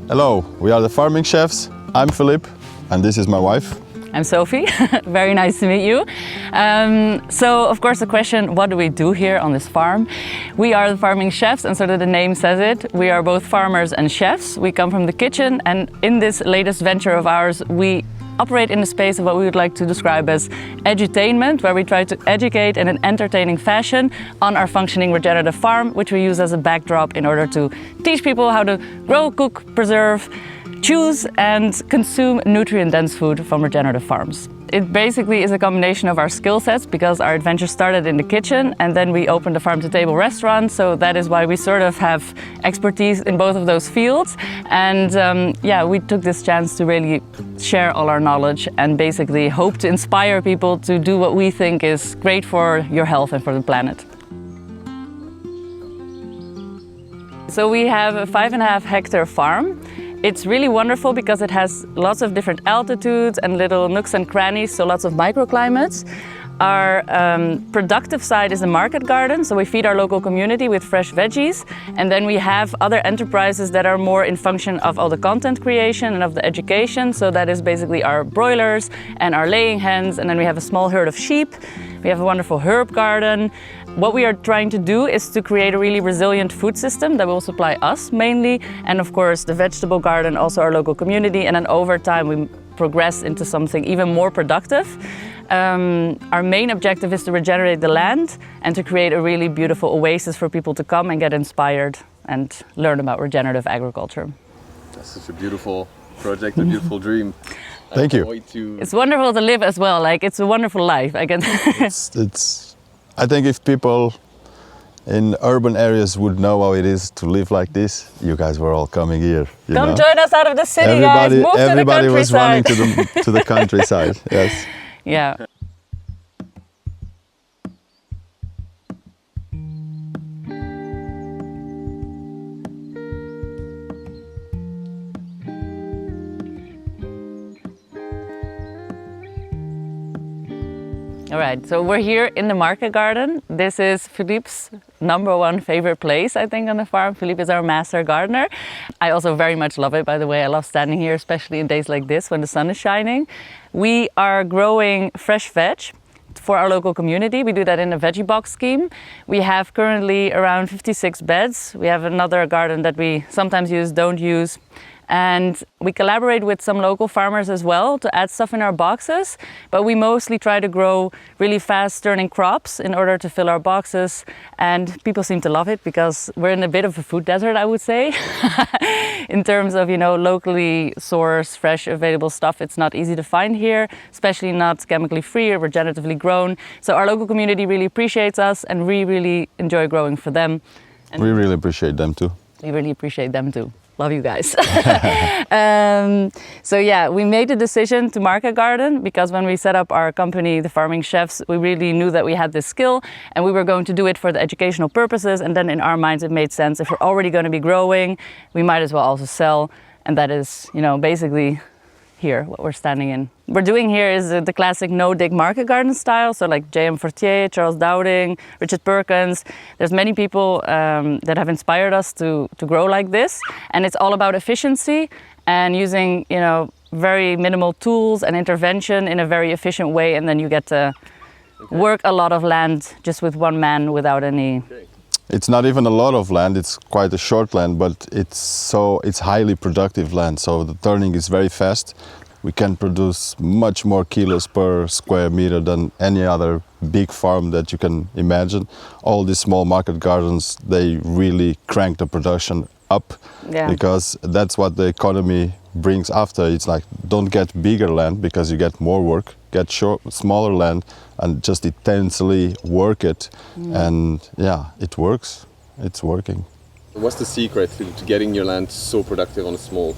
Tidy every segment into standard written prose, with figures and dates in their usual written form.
Hello, we are the farming chefs. I'm Philippe and this is my wife. I'm Sophie. Very nice to meet you. So of course the question, what do we do here on this farm? We are the farming chefs, and so that the name says it. We are both farmers and chefs. We come from the kitchen, and in this latest venture of ours, we operate in the space of what we would like to describe as edutainment, where we try to educate in an entertaining fashion on our functioning regenerative farm, which we use as a backdrop in order to teach people how to grow, cook, preserve, choose and consume nutrient-dense food from regenerative farms. It basically is a combination of our skill sets, because our adventure started in the kitchen and then we opened a farm-to-table restaurant, so that is why we sort of have expertise in both of those fields. And we took this chance to really share all our knowledge and basically hope to inspire people to do what we think is great for your health and for the planet. So we have a 5.5 hectare farm. It's really wonderful because it has lots of different altitudes and little nooks and crannies, so lots of microclimates. Our productive side is a market garden, so we feed our local community with fresh veggies. And then we have other enterprises that are more in function of all the content creation and of the education. So that is basically our broilers and our laying hens. And then we have a small herd of sheep. We have a wonderful herb garden. What we are trying to do is to create a really resilient food system that will supply us mainly, and of course the vegetable garden, also our local community, and then over time we progress into something even more productive. Our main objective is to regenerate the land and to create a really beautiful oasis for people to come and get inspired and learn about regenerative agriculture. That's such a beautiful project, a beautiful dream. Thank you. It's wonderful to live as well, like it's a wonderful life. I think if people in urban areas would know how it is to live like this, you guys were all coming here. Come join us out of the city, guys. Move to the everybody was running countryside. to the countryside. Yes. Yeah. All right, so we're here in the market garden. This is Philippe's #1 favorite place, I think, on the farm. Philippe is our master gardener. I also very much love it, by the way. I love standing here, especially in days like this when the sun is shining. We are growing fresh veg for our local community. We do that in a veggie box scheme. We have currently around 56 beds. We have another garden that we sometimes use, don't use. And we collaborate with some local farmers as well to add stuff in our boxes, but we mostly try to grow really fast turning crops in order to fill our boxes, and people seem to love it because we're in a bit of a food desert, I would say. In terms of, locally sourced, fresh, available stuff, it's not easy to find here, especially not chemically free or regeneratively grown. So our local community really appreciates us, and we really enjoy growing for them. And we really appreciate them too. We really appreciate them too. Love you guys. So yeah, we made the decision to market garden because when we set up our company, The Farming Chefs, we really knew that we had this skill and we were going to do it for the educational purposes. And then in our minds, it made sense. If we're already going to be growing, we might as well also sell. And that is, basically here, what we're standing in. What we're doing here is the classic no-dig market garden style. So like J.M. Fortier, Charles Dowding, Richard Perkins. There's many people that have inspired us to grow like this. And it's all about efficiency and using, very minimal tools and intervention in a very efficient way. And then you get to work a lot of land just with one man without any... It's not even a lot of land, it's quite a short land, but it's highly productive land, so the turning is very fast. We can produce much more kilos per square meter than any other big farm that you can imagine. All these small market gardens, they really crank the production up, because that's what the economy brings after. It's like, don't get bigger land because you get more work, get smaller land and just intensely work it. And it works. It's working. What's the secret to getting your land so productive on a small?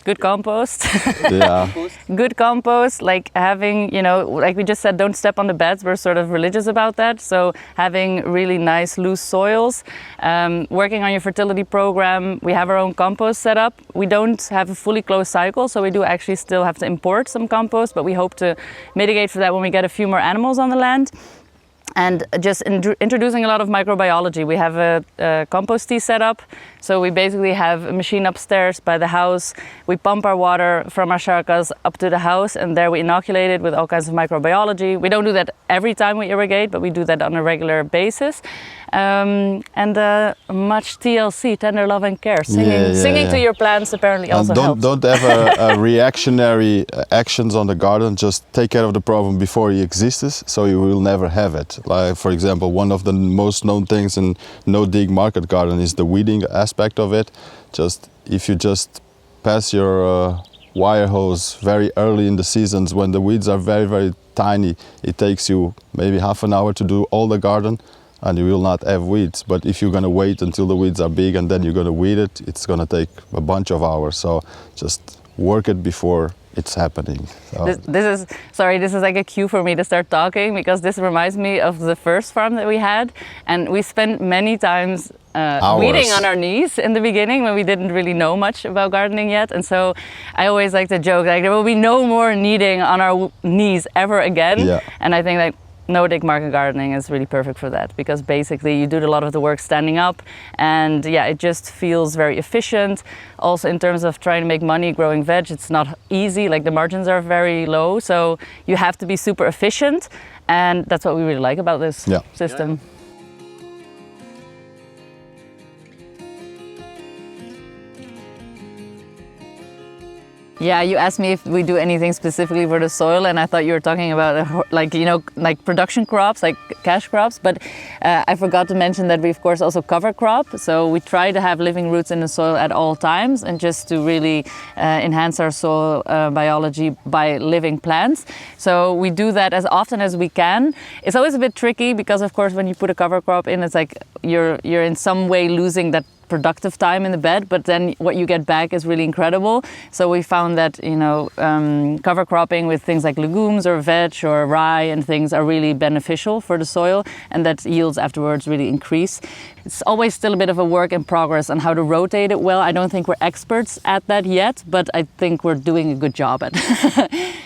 Good compost. Yeah. Good compost, like having, like we just said, don't step on the beds. We're sort of religious about that. So having really nice loose soils, working on your fertility program. We have our own compost set up. We don't have a fully closed cycle, so we do actually still have to import some compost, but we hope to mitigate for that when we get a few more animals on the land. and just introducing a lot of microbiology. We have a compost tea set up, so we basically have a machine upstairs by the house. We pump our water from our charcas up to the house, and there we inoculate it with all kinds of microbiology. We don't do that every time we irrigate, but we do that on a regular basis. Much TLC, tender love and care, singing to your plants apparently also helps. Don't have a reactionary actions on the garden. Just take care of the problem before it exists, so you will never have it. Like, for example, one of the most known things in no-dig market garden is the weeding aspect of it. If you just pass your wire hose very early in the seasons when the weeds are very, very tiny, it takes you maybe half an hour to do all the garden, and you will not have weeds. But if you're gonna wait until the weeds are big and then you're gonna weed it, it's gonna take a bunch of hours. So just work it before it's happening. So. This is like a cue for me to start talking, because this reminds me of the first farm that we had, and we spent many times weeding on our knees in the beginning when we didn't really know much about gardening yet. And so I always like to joke, like, there will be no more kneading on our knees ever again. Yeah. And I think, like, no-dig market gardening is really perfect for that, because basically you do a lot of the work standing up, and yeah, it just feels very efficient. Also, in terms of trying to make money growing veg, it's not easy. Like, the margins are very low, so you have to be super efficient, and that's what we really like about this system. Yeah. Yeah, you asked me if we do anything specifically for the soil, and I thought you were talking about like production crops, like cash crops, but I forgot to mention that we of course also cover crop. So we try to have living roots in the soil at all times, and just to really enhance our soil biology by living plants. So we do that as often as we can. It's always a bit tricky, because of course when you put a cover crop in, it's like you're in some way losing that productive time in the bed, but then what you get back is really incredible. So we found that, cover cropping with things like legumes or veg or rye and things are really beneficial for the soil, and that yields afterwards really increase. It's always still a bit of a work in progress on how to rotate it well. I don't think we're experts at that yet, but I think we're doing a good job at it.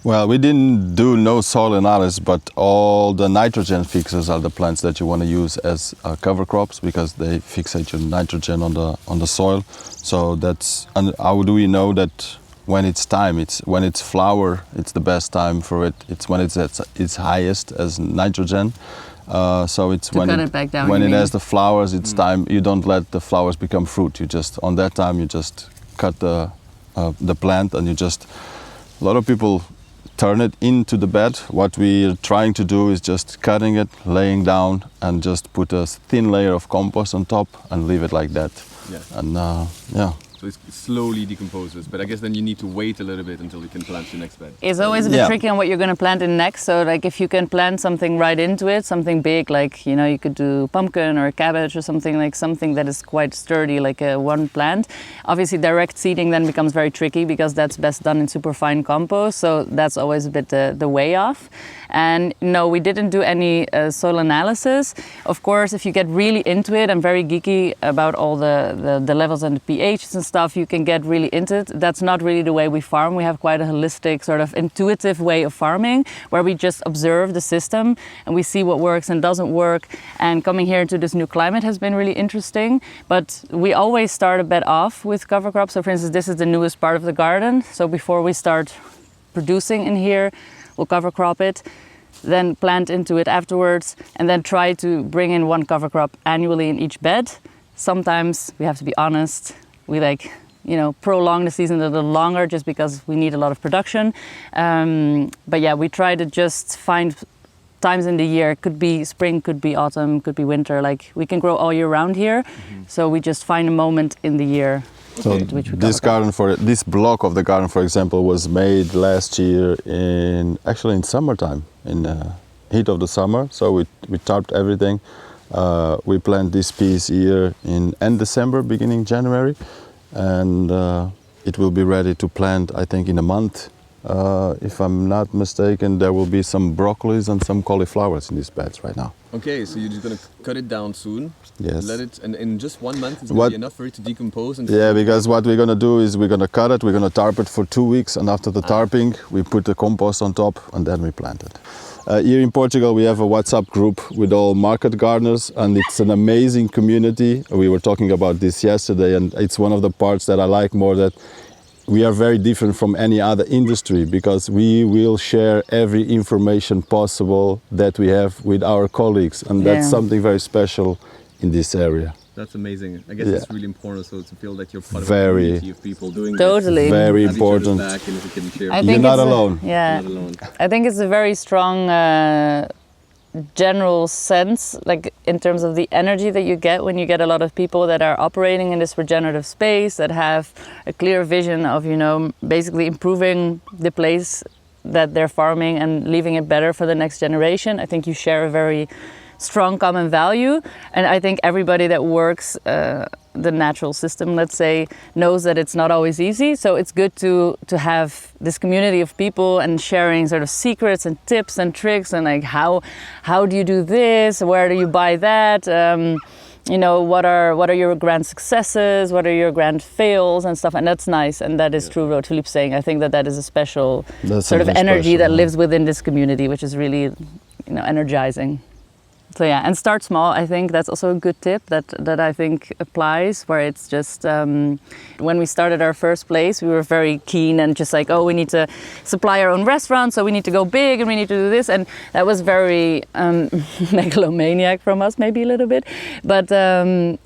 Well, we didn't do no soil analysis, but all the nitrogen fixers are the plants that you want to use as cover crops, because they fixate your nitrogen on the soil. So and how do we know that when it's time? It's when it's flower, it's the best time for it. It's when it's at its highest as nitrogen. So it's when it has the flowers, it's time. You don't let the flowers become fruit. You just, on that time, you just cut the plant, and a lot of people turn it into the bed. What we're trying to do is just cutting it, laying down, and just put a thin layer of compost on top and leave it like that. Yeah. And So it slowly decomposes, but I guess then you need to wait a little bit until you can plant your next bed. It's always a bit tricky on what you're going to plant in next. So like if you can plant something right into it, something big, like, you could do pumpkin or a cabbage or something that is quite sturdy, like one plant. Obviously direct seeding then becomes very tricky, because that's best done in super fine compost. So that's always a bit the way off. And no, we didn't do any soil analysis. Of course, if you get really into it, I'm very geeky about all the levels and the pHs and stuff, you can get really into it. That's not really the way we farm. We have quite a holistic, sort of intuitive way of farming, where we just observe the system and we see what works and doesn't work. And coming here into this new climate has been really interesting. But we always start a bed off with cover crops. So for instance, this is the newest part of the garden. So before we start producing in here, we'll cover crop it, then plant into it afterwards, and then try to bring in one cover crop annually in each bed. Sometimes, we have to be honest, we prolong the season a little longer just because we need a lot of production. But yeah, we try to just find times in the year. Could be spring, could be autumn, could be winter. Like, we can grow all year round here. Mm-hmm. So we just find a moment in the year. So this block of the garden, for example, was made last year in summertime, in heat of the summer. So we tarped everything. We plant this piece here in end December, beginning January, and it will be ready to plant, I think, in a month. If I'm not mistaken, there will be some broccolis and some cauliflowers in these beds right now. Okay, so you're just going to cut it down soon. Yes. And in just 1 month, it's going to be enough for it to decompose? Because what we're going to do is we're going to cut it, we're going to tarp it for 2 weeks, and after the tarping, we put the compost on top, and then we plant it. Here in Portugal, we have a WhatsApp group with all market gardeners, and it's an amazing community. We were talking about this yesterday, and it's one of the parts that I like more, that we are very different from any other industry, because we will share every information possible that we have with our colleagues, and that's something very special in this area. That's amazing. I guess Yeah. it's really important so to feel that you're part Very. of a community of people doing Totally. this. Very Have each other's important. back, and if you can share, I You're think not it's alone. Yeah, not alone. I think it's a very strong general sense, like in terms of the energy that you get when you get a lot of people that are operating in this regenerative space, that have a clear vision of, you know, basically improving the place that they're farming and leaving it better for the next generation. I think you share a very strong common value, and I think everybody that works the natural system, let's say, knows that it's not always easy. So it's good to have this community of people and sharing sort of secrets and tips and tricks, and like how do you do this, where do you buy that, you know, what are your grand successes, what are your grand fails and stuff. And that's nice, and that is true what Philippe's saying. I think that is a special sort of energy that lives within this community, which is really, you know, energizing. So yeah, and start small. I think that's also a good tip that I think applies, where it's just, when we started our first place, we were very keen and just like, oh, we need to supply our own restaurant, so we need to go big and we need to do this. And that was very megalomaniac from us, maybe a little bit. But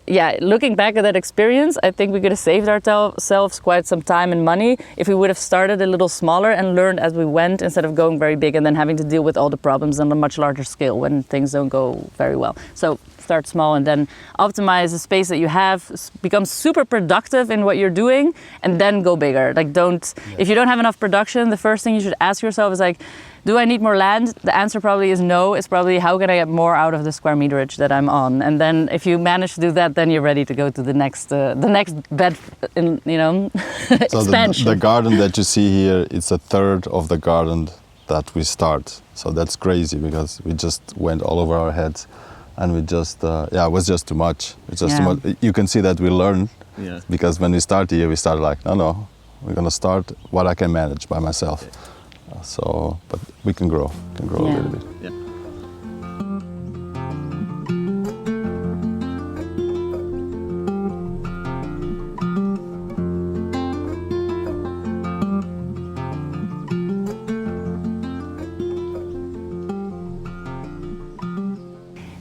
yeah, looking back at that experience, I think we could have saved ourselves quite some time and money if we would have started a little smaller and learned as we went, instead of going very big and then having to deal with all the problems on a much larger scale when things don't go very well. So start small and then optimize the space that you have, become super productive in what you're doing, and then go bigger. Like if you don't have enough production, the first thing you should ask yourself is like, do I need more land? The answer probably is no. It's probably, how can I get more out of the square meterage that I'm on? And then if you manage to do that, then you're ready to go to the next bed, in, you know, So expansion. the garden that you see here, it's a third of the garden that we start. So that's crazy, because we just went all over our heads, and we just, it was just too much. It's just too much. You can see that we learn, because when we start here, we started like, no, we're gonna start what I can manage by myself. So, but we can grow a little bit. Yeah.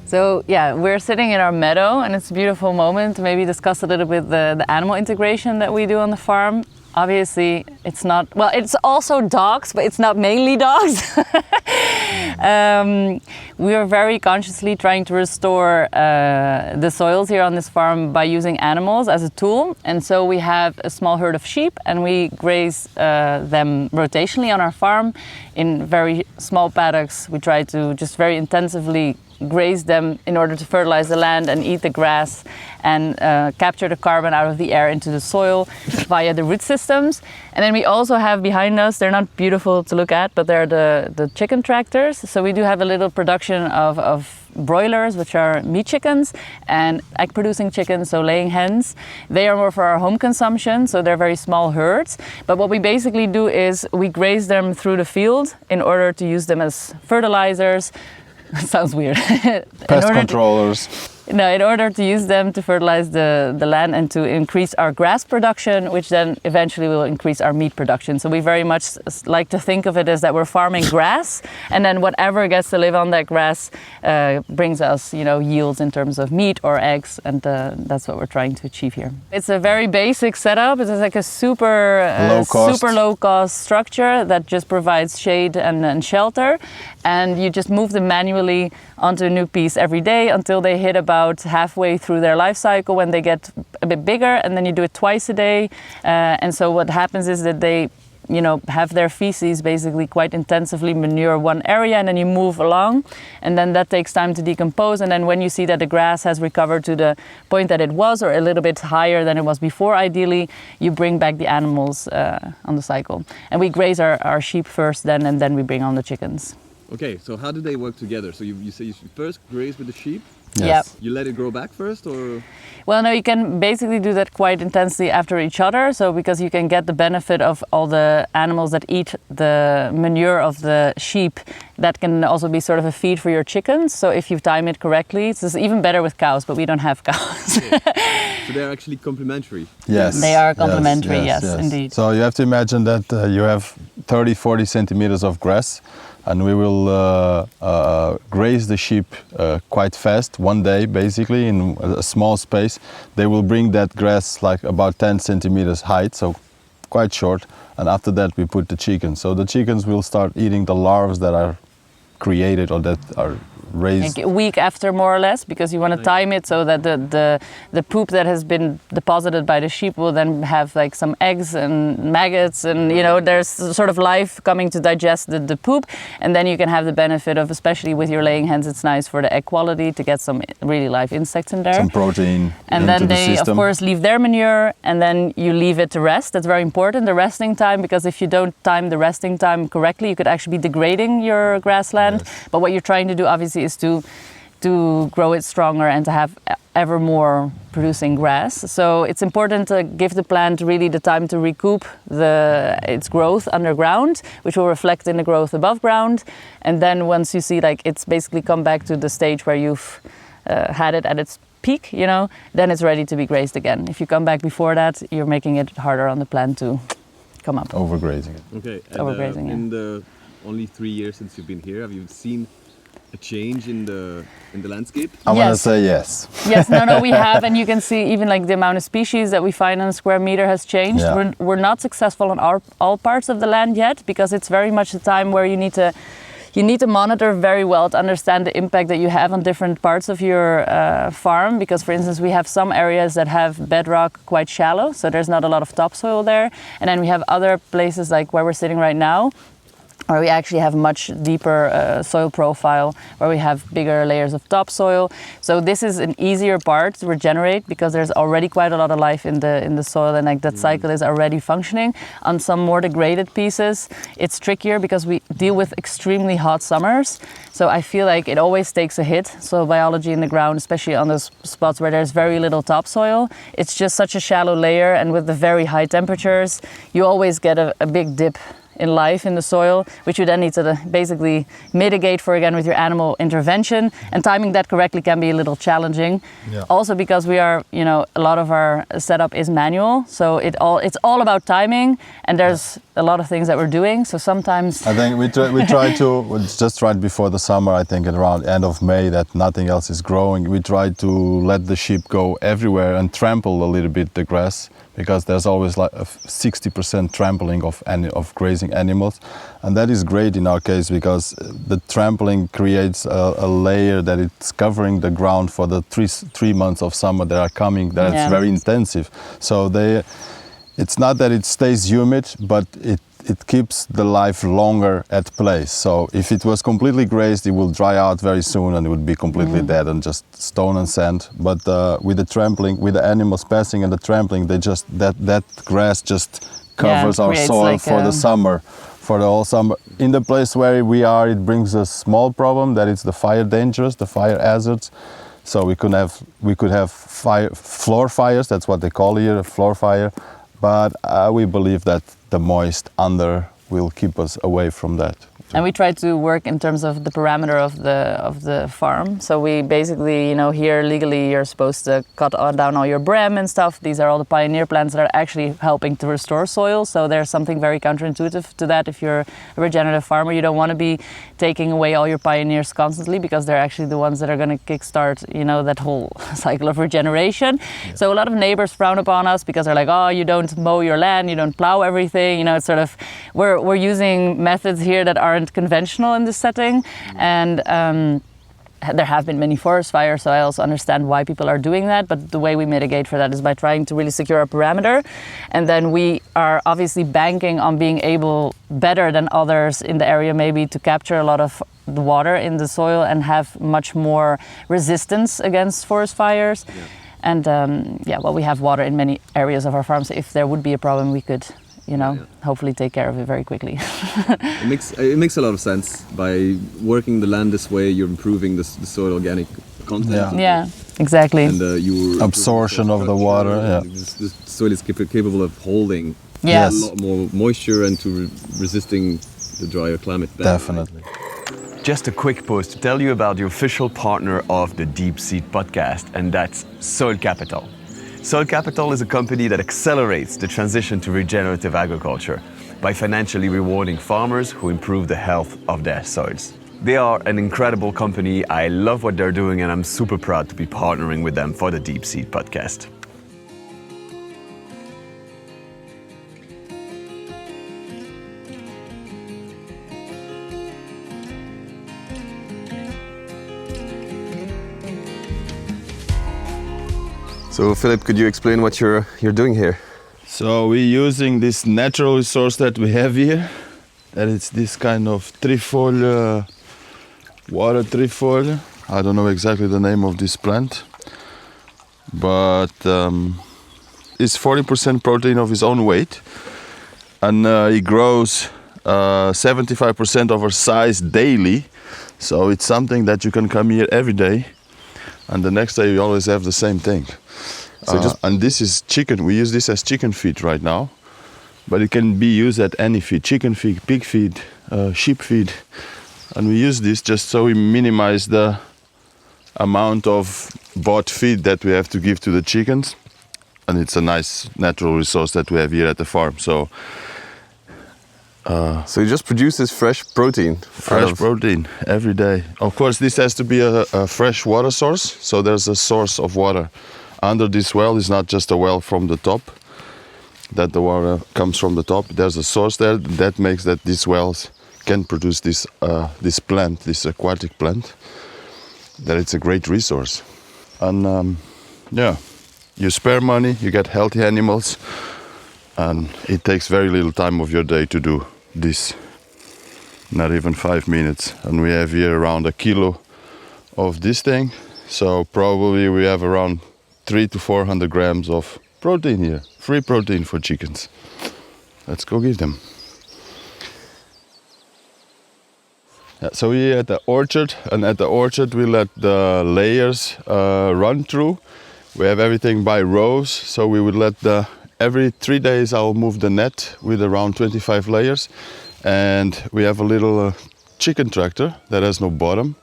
So yeah, we're sitting in our meadow, and it's a beautiful moment to maybe discuss a little bit the animal integration that we do on the farm. Obviously, it's not, well, it's also dogs, but it's not mainly dogs. We are very consciously trying to restore the soils here on this farm by using animals as a tool. And so we have a small herd of sheep, and we graze them rotationally on our farm in very small paddocks. We try to just very intensively graze them in order to fertilize the land and eat the grass and capture the carbon out of the air into the soil via the root systems. And then we also have behind us, they're not beautiful to look at, but they're the chicken tractors. So we do have a little production of broilers, which are meat chickens, and egg producing chickens, so laying hens. They are more for our home consumption, so they're very small herds. But what we basically do is we graze them through the field in order to use them as fertilizers. Sounds weird. Pest controllers. In order to use them to fertilize the land and to increase our grass production, which then eventually will increase our meat production. So we very much like to think of it as that we're farming grass, and then whatever gets to live on that grass brings us, yields in terms of meat or eggs, and that's what we're trying to achieve here. It's a very basic setup. It's like a super low cost structure that just provides shade and shelter, and you just move them manually onto a new piece every day until they hit about halfway through their life cycle, when they get a bit bigger, and then you do it twice a day. And so what happens is that they have their feces basically quite intensively manure one area, and then you move along, and then that takes time to decompose. And then when you see that the grass has recovered to the point that it was, or a little bit higher than it was before, ideally, you bring back the animals on the cycle. And we graze our sheep first then, and then we bring on the chickens. Okay, so how do they work together? So you say you first graze with the sheep, Yes. you let it grow back first, or? Well, no, you can basically do that quite intensely after each other. So because you can get the benefit of all the animals that eat the manure of the sheep, that can also be sort of a feed for your chickens. So if you time it correctly, it's even better with cows, but we don't have cows. So they're actually complementary. Yes. They are complementary, yes, indeed. So you have to imagine that you have 30, 40 centimeters of grass, and we will graze the sheep quite fast, one day basically, in a small space. They will bring that grass like about 10 centimeters height, so quite short, and after that we put the chickens. So the chickens will start eating the larvae that are created or that are raised. Like a week after, more or less, because you want to time it so that the poop that has been deposited by the sheep will then have like some eggs and maggots, and you know, there's sort of life coming to digest the poop, and then you can have the benefit of, especially with your laying hens, it's nice for the egg quality to get some really live insects in there. Some protein and into then they, the system. of course, leave their manure, and then you leave it to rest. That's very important, the resting time, because if you don't time the resting time correctly, you could actually be degrading your grassland. Yes. But what you're trying to do, obviously, is to grow it stronger and to have ever more producing grass. So it's important to give the plant really the time to recoup its growth underground, which will reflect in the growth above ground. And then once you see like it's basically come back to the stage where you've had it at its peak, you know, then it's ready to be grazed again. If you come back before that, you're making it harder on the plant to come up. Overgrazing it. Okay, and Overgrazing, in the only 3 years since you've been here, have you seen a change in the landscape? I'm gonna Yes. say yes. Yes, no, we have, and you can see even like the amount of species that we find on a square meter has changed. Yeah. We're not successful on all parts of the land yet, because it's very much a time where you need to monitor very well to understand the impact that you have on different parts of your farm. Because, for instance, we have some areas that have bedrock quite shallow, so there's not a lot of topsoil there, and then we have other places like where we're sitting right now, where we actually have much deeper soil profile, where we have bigger layers of topsoil. So this is an easier part to regenerate, because there's already quite a lot of life in the soil, and like that cycle is already functioning. On some more degraded pieces, it's trickier because we deal with extremely hot summers. So I feel like it always takes a hit. Soil biology in the ground, especially on those spots where there's very little topsoil, it's just such a shallow layer, and with the very high temperatures, you always get a big dip in life in the soil, which you then need to basically mitigate for again with your animal intervention. And timing that correctly can be a little challenging. Yeah. Also because we are, you know, a lot of our setup is manual, so it's all about timing, and there's a lot of things that we're doing. So sometimes I think we try to, it's just right before the summer, I think at around end of May, that nothing else is growing. We try to let the sheep go everywhere and trample a little bit the grass, because there's always like a 60% trampling of grazing animals, and that is great in our case, because the trampling creates a layer that it's covering the ground for the three months of summer that are coming. That's Yeah. very intensive. So it's not that it stays humid, but it keeps the life longer at place. So if it was completely grazed, it will dry out very soon and it would be completely dead and just stone and sand. But with the trampling, with the animals passing and the trampling, they just that grass just covers our creates soil like for the summer, for the whole summer. In the place where we are, it brings a small problem, that it's the fire dangers, the fire hazards. So we could have floor fires. That's what they call here, a floor fire. But we believe that the moist under will keep us away from that. And we try to work in terms of the parameter of the farm. So we basically, you know, here legally you're supposed to cut down all your bram and stuff. These are all the pioneer plants that are actually helping to restore soil. So there's something very counterintuitive to that. If you're a regenerative farmer, you don't want to be taking away all your pioneers constantly, because they're actually the ones that are going to kickstart, you know, that whole cycle of regeneration. Yeah. So a lot of neighbors frown upon us because they're like, oh, you don't mow your land, you don't plow everything. You know, it's sort of, we're using methods here that aren't conventional in this setting, and there have been many forest fires, so I also understand why people are doing that. But the way we mitigate for that is by trying to really secure a parameter, and then we are obviously banking on being able, better than others in the area maybe, to capture a lot of the water in the soil and have much more resistance against forest fires. Yeah. And well, we have water in many areas of our farms. So if there would be a problem, we could hopefully take care of it very quickly. It makes a lot of sense. By working the land this way, you're improving the soil organic content. Yeah, exactly. And your absorption of the water. Yeah. The soil is capable of holding Yes. a lot more moisture and to resisting the drier climate better. Definitely. Just a quick pause to tell you about the official partner of the Deep Seed podcast, and that's Soil Capital. Soil Capital is a company that accelerates the transition to regenerative agriculture by financially rewarding farmers who improve the health of their soils. They are an incredible company. I love what they're doing, and I'm super proud to be partnering with them for the Deep Seed podcast. So Philip, could you explain what you're doing here? So we're using this natural resource that we have here, and it's this kind of trefoil, water trefoil. I don't know exactly the name of this plant, but it's 40% protein of its own weight, and it grows 75% of our size daily. So it's something that you can come here every day, and the next day you always have the same thing. And this is chicken. We use this as chicken feed right now, but it can be used at any feed: chicken feed, pig feed, sheep feed. And we use this just so we minimize the amount of bought feed that we have to give to the chickens. And it's a nice natural resource that we have here at the farm. So it just produces fresh protein. Fresh protein every day. Of course, this has to be a fresh water source. So there's a source of water under this well. It's not just a well from the top, that the water comes from the top. There's a source there that makes that these wells can produce this plant, this aquatic plant, that it's a great resource. And you spare money, you get healthy animals, and it takes very little time of your day to do this. Not even 5 minutes. And we have here around 1 kilo of this thing. So probably we have around 300 to 400 grams of protein here. Free protein for chickens. Let's go give them. So we're at the orchard, and at the orchard we let the layers run through. We have everything by rows, so we would let every 3 days I'll move the net with around 25 layers. And we have a little chicken tractor that has no bottom,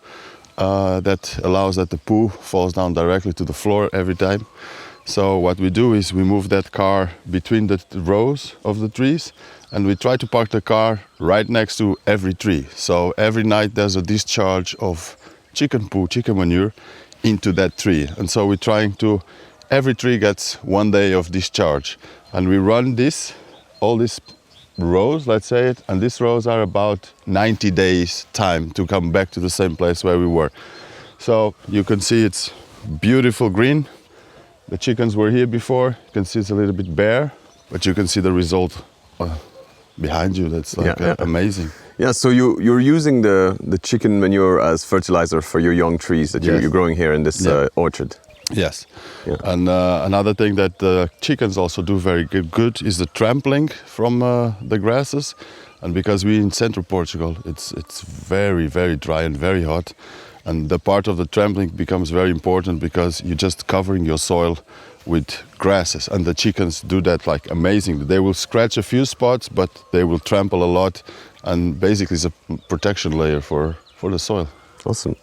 that allows that the poo falls down directly to the floor every time. So what we do is we move that car between the rows of the trees, and we try to park the car right next to every tree. So every night there's a discharge of chicken poo, chicken manure, into that tree. And so we're trying to, every tree gets 1 day of discharge. And we run all these rows, let's say it, and these rows are about 90 days time to come back to the same place where we were. So you can see it's beautiful green. The chickens were here before. You can see it's a little bit bare, but you can see the result behind you. That's amazing. Yeah, so you're using the chicken manure as fertilizer for your young trees that you're growing here in this orchard. Yes. Yeah. And another thing that the chickens also do very good is the trampling from the grasses. And because we're in central Portugal, it's very, very dry and very hot. And the part of the trampling becomes very important because you're just covering your soil with grasses. And the chickens do that like amazing. They will scratch a few spots, but they will trample a lot. And basically it's a protection layer for the soil. Awesome.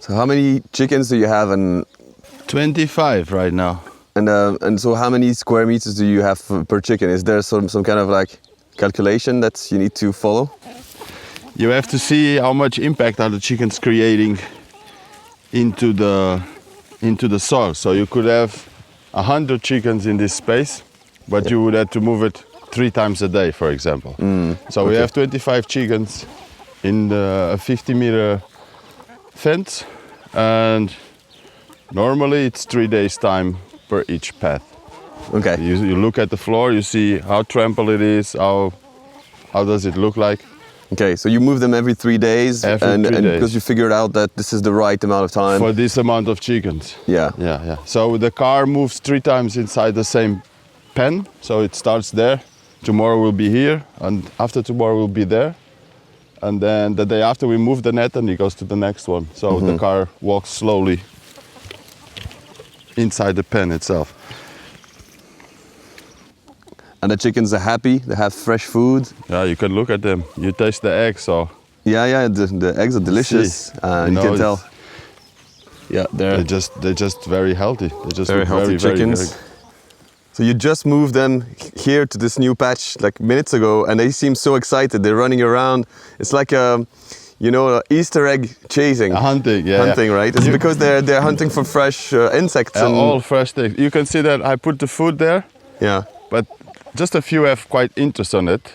So how many chickens do you have? And 25 right now. And so how many square meters do you have per chicken? Is there some kind of like calculation that you need to follow? You have to see how much impact are the chickens creating into the soil. So you could have 100 chickens in this space, but you would have to move it 3 times a day, for example. So we have 25 chickens in a 50-meter fence, and normally it's 3 days time per each path. Okay. You look at the floor, you see how trampled it is, how does it look like. Okay, so you move them every 3 days, and because you figured out that this is the right amount of time for this amount of chickens. Yeah. So the car moves 3 times inside the same pen, so it starts there, Tomorrow we'll be here, and after tomorrow we'll be there. And then the day after we move the net and he goes to the next one. So the car walks slowly inside the pen itself. And the chickens are happy, they have fresh food. Yeah, you can look at them. You taste the egg, so Yeah, the eggs are delicious. You can tell. Yeah, they're just very healthy. They just very look healthy chickens. very So you just moved them here to this new patch like minutes ago, and they seem so excited. They're running around. It's like a, Easter egg chasing. Hunting, right? It's because they're hunting for fresh insects. And all fresh things. You can see that I put the food there. Yeah. But just a few have quite interest on it.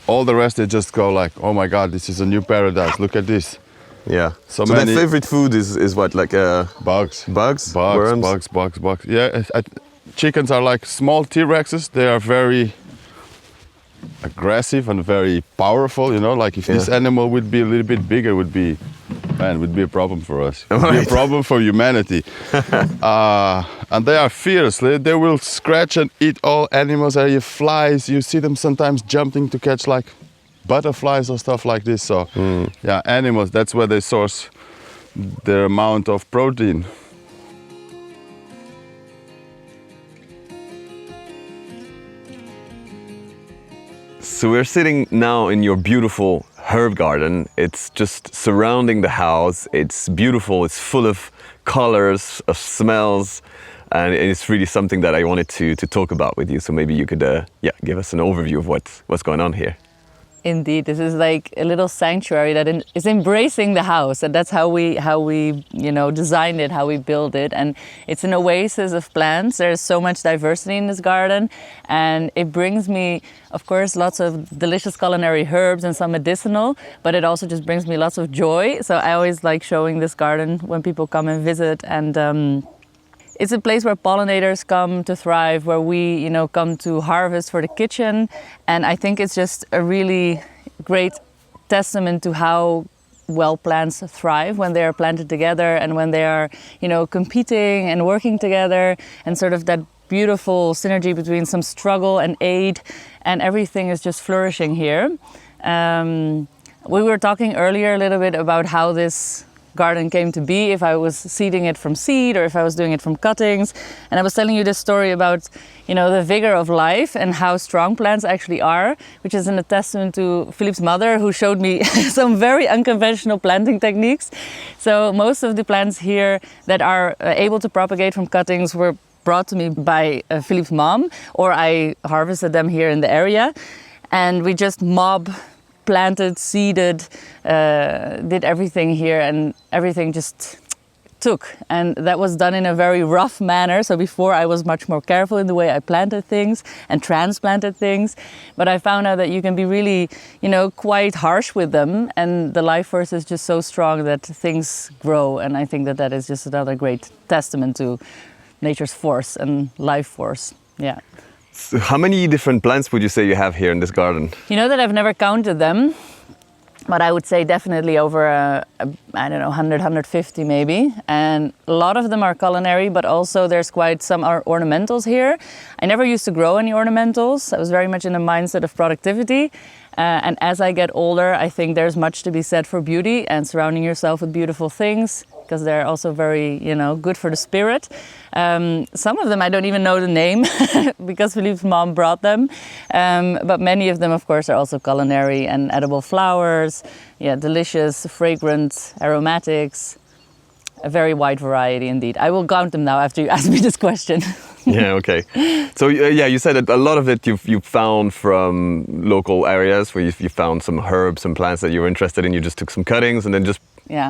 All the rest they just go like, oh my God, this is a new paradise. Look at this. Yeah. So their many favorite food is what, like bugs. Bugs, worms? Bugs. Yeah, chickens are like small T-Rexes. They are very aggressive and very powerful. Like if this animal would be a little bit bigger, would be a problem for us. It would be a problem for humanity. And they are fierce. They will scratch and eat all animals. Flies. You see them sometimes jumping to catch like butterflies or stuff like this. So yeah, animals. That's where they source their amount of protein. So we're sitting now in your beautiful herb garden. It's just surrounding the house. It's beautiful. It's full of colors, of smells, and it's really something that I wanted to talk about with you. So maybe you could give us an overview of what's going on here. Indeed, this is like a little sanctuary that is embracing the house, and that's how we designed it, how we built it, and it's an oasis of plants. There's so much diversity in this garden, and it brings me, of course, lots of delicious culinary herbs and some medicinal, but it also just brings me lots of joy. So I always like showing this garden when people come and visit, and it's a place where pollinators come to thrive, where we, come to harvest for the kitchen. And I think it's just a really great testament to how well plants thrive when they are planted together and when they are, competing and working together, and sort of that beautiful synergy between some struggle and aid, and everything is just flourishing here. We were talking earlier a little bit about how this garden came to be, if I was seeding it from seed or if I was doing it from cuttings. And I was telling you this story about, the vigor of life and how strong plants actually are, which is a testament to Philippe's mother, who showed me some very unconventional planting techniques. So most of the plants here that are able to propagate from cuttings were brought to me by Philippe's mom, or I harvested them here in the area. And we just planted, seeded, did everything here, and everything just took. And that was done in a very rough manner. So before I was much more careful in the way I planted things and transplanted things. But I found out that you can be really, quite harsh with them. And the life force is just so strong that things grow. And I think that is just another great testament to nature's force and life force. Yeah. So how many different plants would you say you have here in this garden? You know that I've never counted them, but I would say definitely over, 100, 150 maybe. And a lot of them are culinary, but also there's quite some are ornamentals here. I never used to grow any ornamentals. I was very much in the mindset of productivity. And as I get older, I think there's much to be said for beauty and surrounding yourself with beautiful things, because they're also very, good for the spirit. Some of them I don't even know the name because Philippe's mom brought them. But many of them, of course, are also culinary and edible flowers. Yeah, delicious, fragrant, aromatics. A very wide variety indeed. I will count them now after you ask me this question. Yeah, okay. So you said that a lot of it you found from local areas where you found some herbs and plants that you were interested in. You just took some cuttings and then just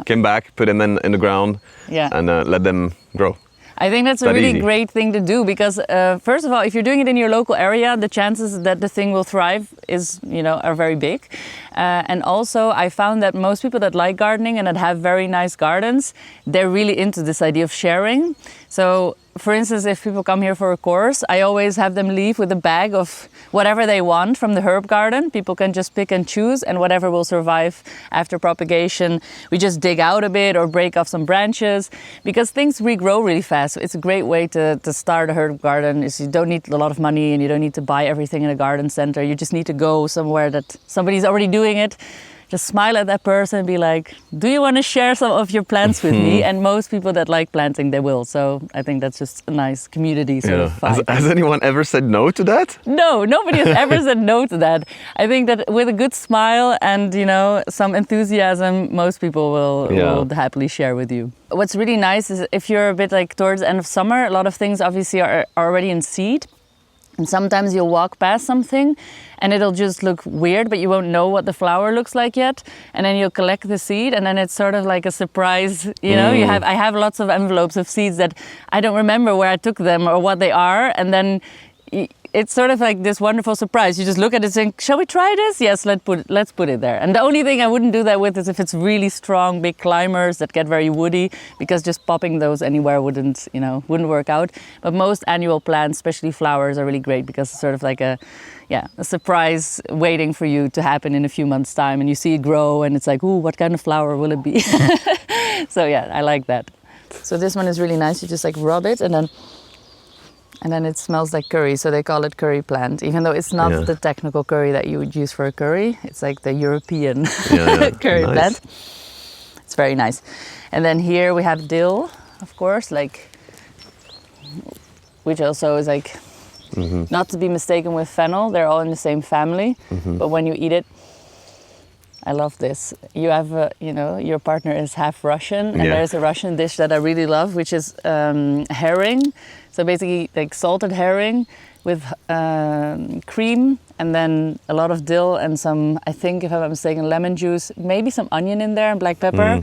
came back, put them in the ground, and let them grow. I think that's a really great thing to do because, first of all, if you're doing it in your local area, the chances that the thing will thrive are very big. And also I found that most people that like gardening and that have very nice gardens, they're really into this idea of sharing. So for instance, if people come here for a course, I always have them leave with a bag of whatever they want from the herb garden. People can just pick and choose, and whatever will survive after propagation, we just dig out a bit or break off some branches, because things regrow really fast. So it's a great way to start a herb garden. Is you don't need a lot of money and you don't need to buy everything in a garden center. You just need to go somewhere that somebody's already doing it. Just smile at that person and be like, do you want to share some of your plants with me? And most people that like planting, they will. So I think that's just a nice community sort of vibe. Has anyone ever said no to that? No, nobody has ever said no to that. I think that with a good smile and, you know, some enthusiasm, most people will happily share with you. What's really nice is if you're a bit like towards the end of summer, a lot of things obviously are already in seed. And sometimes you'll walk past something and it'll just look weird, but you won't know what the flower looks like yet. And then you'll collect the seed and then it's sort of like a surprise. You know, I have lots of envelopes of seeds that I don't remember where I took them or what they are. And then it's sort of like this wonderful surprise. You just look at it and think, shall we try this? Yes, let's put it there. And the only thing I wouldn't do that with is if it's really strong, big climbers that get very woody, because just popping those anywhere wouldn't work out. But most annual plants, especially flowers, are really great because it's sort of like a surprise waiting for you to happen in a few months' time. And you see it grow and it's like, ooh, what kind of flower will it be? So yeah, I like that. So this one is really nice. You just like rub it and then it smells like curry, so they call it curry plant, even though it's not the technical curry that you would use for a curry. It's like the European curry plant. It's very nice. And then here we have dill, of course, which also is like, not to be mistaken with fennel. They're all in the same family, but when you eat it, I love this. You have, your partner is half Russian, and there's a Russian dish that I really love, which is herring. So basically like salted herring with cream and then a lot of dill and some, I think if I'm not mistaken, lemon juice, maybe some onion in there and black pepper.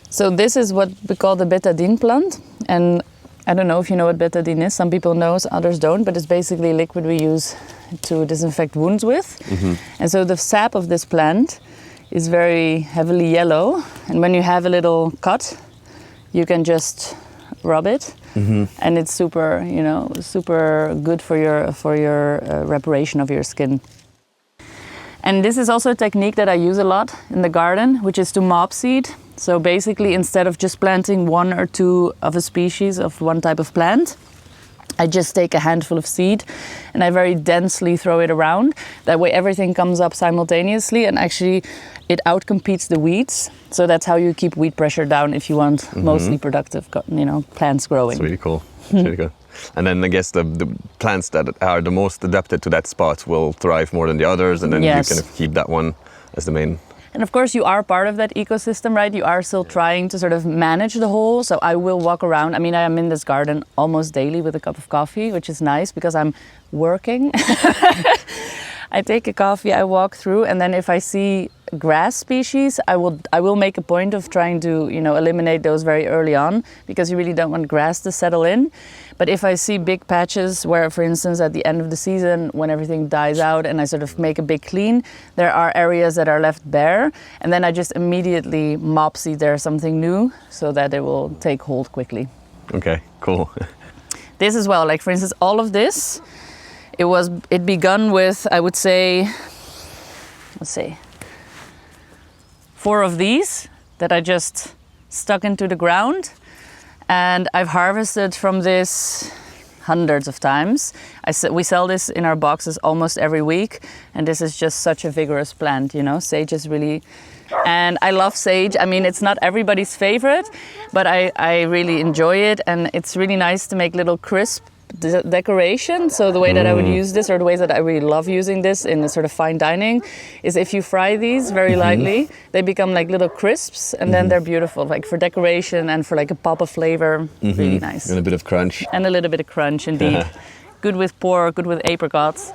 So this is what we call the betadine plant. And I don't know if you know what betadine is. Some people know, others don't, but it's basically a liquid we use to disinfect wounds with. And so the sap of this plant is very heavily yellow. And when you have a little cut, you can just rub it. And it's super, super good for your reparation of your skin. And this is also a technique that I use a lot in the garden, which is to mob seed. So basically, instead of just planting one or two of a species of one type of plant, I just take a handful of seed and I very densely throw it around. That way everything comes up simultaneously and actually it outcompetes the weeds. So that's how you keep weed pressure down if you want mostly productive, plants growing. It's really cool. It's really good. And then I guess the plants that are the most adapted to that spot will thrive more than the others, and then you kind of keep that one as the main. And of course you are part of that ecosystem, right? You are still trying to sort of manage the whole. So I will walk around. I mean, I am in this garden almost daily with a cup of coffee, which is nice because I'm working. I take a coffee, I walk through, and then if I see grass species, I will make a point of trying to, eliminate those very early on, because you really don't want grass to settle in. But if I see big patches where, for instance, at the end of the season, when everything dies out and I sort of make a big clean, there are areas that are left bare, and then I just immediately mop seed there something new so that it will take hold quickly. Okay, cool. This as well, like for instance, all of this, it begun with, I would say, let's see, 4 of these that I just stuck into the ground. And I've harvested from this hundreds of times. We sell this in our boxes almost every week. And this is just such a vigorous plant, Sage is really... And I love sage. I mean, it's not everybody's favorite, but I really enjoy it. And it's really nice to make little crisp decoration. So the way that I would use this, or the ways that I really love using this in a sort of fine dining, is if you fry these very lightly, they become like little crisps, and then they're beautiful, like for decoration and for like a pop of flavor. Really nice. And a bit of crunch. And a little bit of crunch, indeed. Good with pork, good with apricots.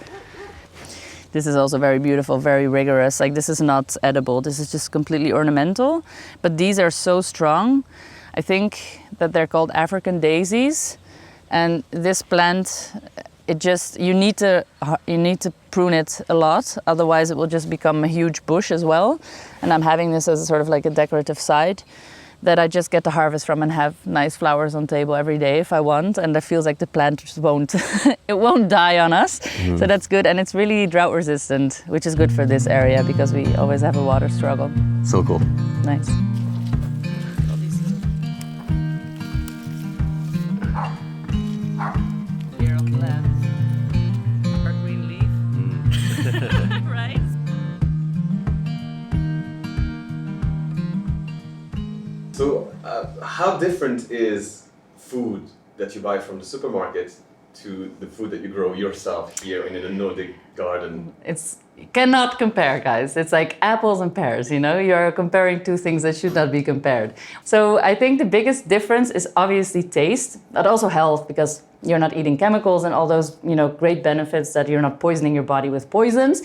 This is also very beautiful, very rigorous. Like, this is not edible. This is just completely ornamental. But these are so strong. I think that they're called African daisies. And this plant you need to prune it a lot, otherwise it will just become a huge bush as well. And I'm having this as sort of like a decorative side that I just get to harvest from and have nice flowers on table every day if I want. And that feels like the plant just won't it won't die on us. So that's good, and it's really drought resistant, which is good for this area because we always have a water struggle. So cool. Nice. Here on the left, our green leaf, right? So, how different is food that you buy from the supermarket to the food that you grow yourself here in a Nordic garden? You cannot compare, guys. It's like apples and pears, you know? You're comparing two things that should not be compared. So I think the biggest difference is obviously taste, but also health, because you're not eating chemicals and all those, you know, great benefits that you're not poisoning your body with poisons.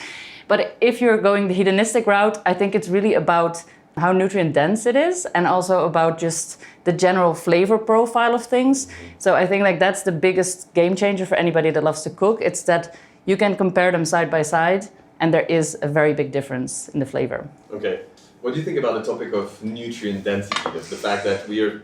But if you're going the hedonistic route, I think it's really about how nutrient dense it is, and also about just the general flavor profile of things. So I think like that's the biggest game changer for anybody that loves to cook. It's that you can compare them side by side, and there is a very big difference in the flavor. Okay. What do you think about the topic of nutrient density? The fact that we are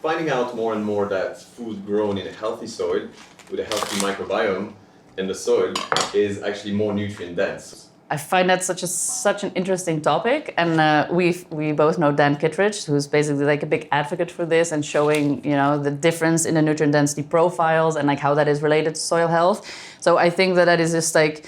finding out more and more that food grown in a healthy soil with a healthy microbiome in the soil is actually more nutrient dense. I find that such an interesting topic, and we both know Dan Kittredge, who's basically like a big advocate for this and showing, you know, the difference in the nutrient density profiles and like how that is related to soil health. So I think that is just like,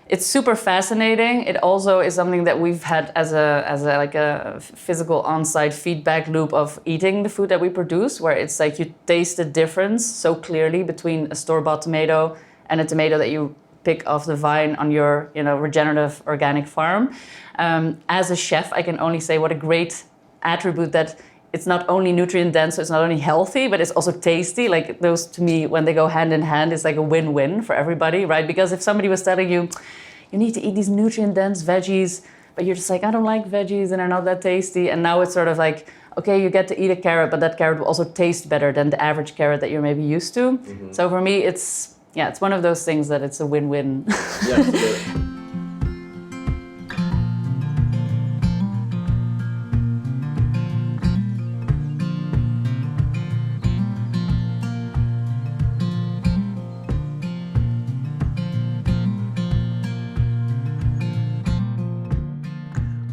it's super fascinating. It also is something that we've had as a physical on-site feedback loop of eating the food that we produce, where it's like you taste the difference so clearly between a store-bought tomato and a tomato that you pick off the vine on your, you know, regenerative organic farm. As a chef, I can only say what a great attribute that it's not only nutrient dense, so it's not only healthy, but it's also tasty. Like those, to me, when they go hand in hand, it's like a win-win for everybody, right? Because if somebody was telling you, you need to eat these nutrient dense veggies, but you're just like, I don't like veggies and they're not that tasty. And now it's sort of like, okay, you get to eat a carrot, but that carrot will also taste better than the average carrot that you're maybe used to. Mm-hmm. So for me, it's one of those things that it's a win-win. Yeah, sure.